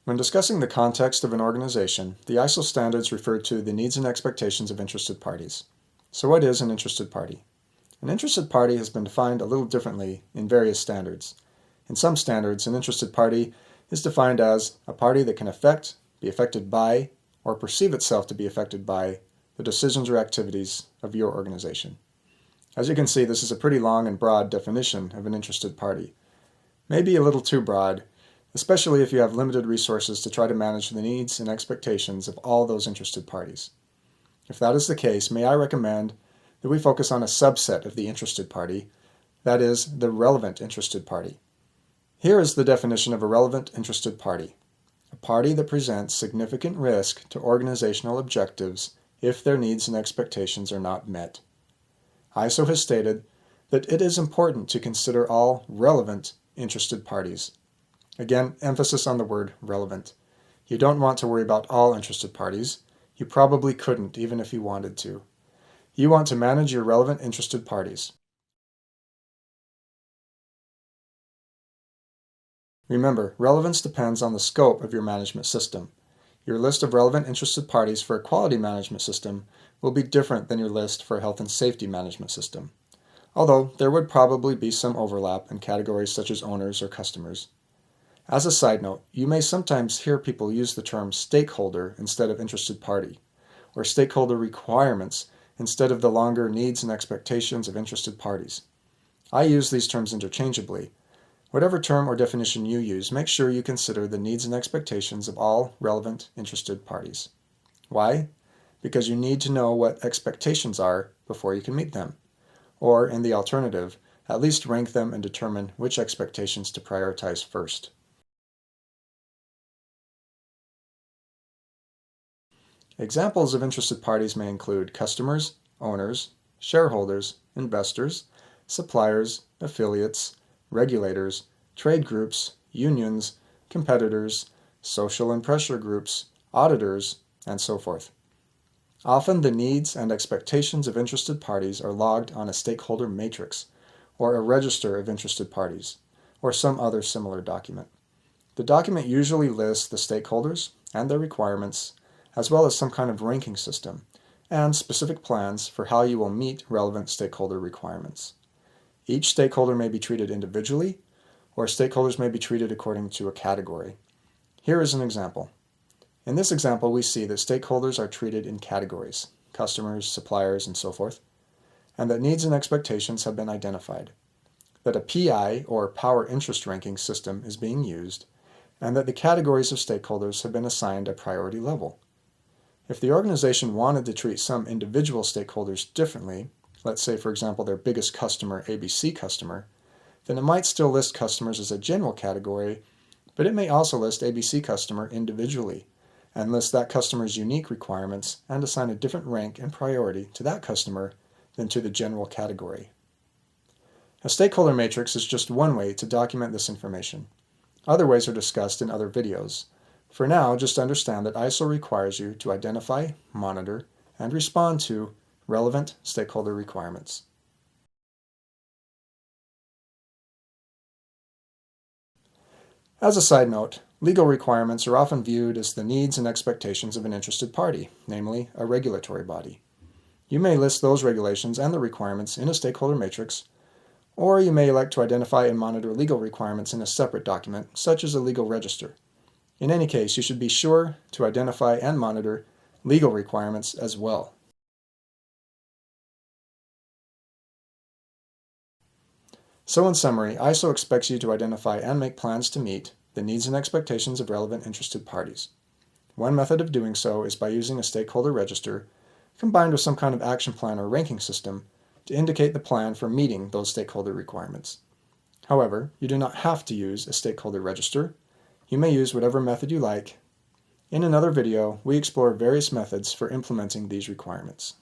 When discussing the context of an organization, the ISO standards refer to the needs and expectations of interested parties. So what is an interested party? An interested party has been defined a little differently in various standards. In some standards, an interested party is defined as a party that can affect, be affected by, or perceive itself to be affected by the decisions or activities of your organization. As you can see, this is a pretty long and broad definition of an interested party. Maybe a little too broad, especially if you have limited resources to try to manage the needs and expectations of all those interested parties. If that is the case, may I recommend that we focus on a subset of the interested party, that is, the relevant interested party. Here is the definition of a relevant interested party: a party that presents significant risk to organizational objectives if their needs and expectations are not met. ISO has stated that it is important to consider all relevant interested parties. Again, emphasis on the word relevant. You don't want to worry about all interested parties. You probably couldn't, even if you wanted to. You want to manage your relevant interested parties. Remember, relevance depends on the scope of your management system. Your list of relevant interested parties for a quality management system will be different than your list for a health and safety management system, although there would probably be some overlap in categories such as owners or customers. As a side note, you may sometimes hear people use the term stakeholder instead of interested party, or stakeholder requirements instead of the longer needs and expectations of interested parties. I use these terms interchangeably. Whatever term or definition you use, make sure you consider the needs and expectations of all relevant interested parties. Why? Because you need to know what expectations are before you can meet them. Or, in the alternative, at least rank them and determine which expectations to prioritize first. Examples of interested parties may include customers, owners, shareholders, investors, suppliers, affiliates, regulators, trade groups, unions, competitors, social and pressure groups, auditors, and so forth. Often the needs and expectations of interested parties are logged on a stakeholder matrix, or a register of interested parties, or some other similar document. The document usually lists the stakeholders and their requirements, as well as some kind of ranking system, and specific plans for how you will meet relevant stakeholder requirements. Each stakeholder may be treated individually, or stakeholders may be treated according to a category. Here is an example. In this example, we see that stakeholders are treated in categories, customers, suppliers, and so forth, and that needs and expectations have been identified, that a PI, or power interest ranking system, is being used, and that the categories of stakeholders have been assigned a priority level. If the organization wanted to treat some individual stakeholders differently, let's say for example their biggest customer, ABC customer, then it might still list customers as a general category, but it may also list ABC customer individually, and list that customer's unique requirements and assign a different rank and priority to that customer than to the general category. A stakeholder matrix is just one way to document this information. Other ways are discussed in other videos. For now, just understand that ISO requires you to identify, monitor, and respond to relevant stakeholder requirements. As a side note, legal requirements are often viewed as the needs and expectations of an interested party, namely a regulatory body. You may list those regulations and the requirements in a stakeholder matrix, or you may elect to identify and monitor legal requirements in a separate document, such as a legal register. In any case, you should be sure to identify and monitor legal requirements as well. So in summary, ISO expects you to identify and make plans to meet the needs and expectations of relevant interested parties. One method of doing so is by using a stakeholder register combined with some kind of action plan or ranking system to indicate the plan for meeting those stakeholder requirements. However, you do not have to use a stakeholder register. You may use whatever method you like. In another video, we explore various methods for implementing these requirements.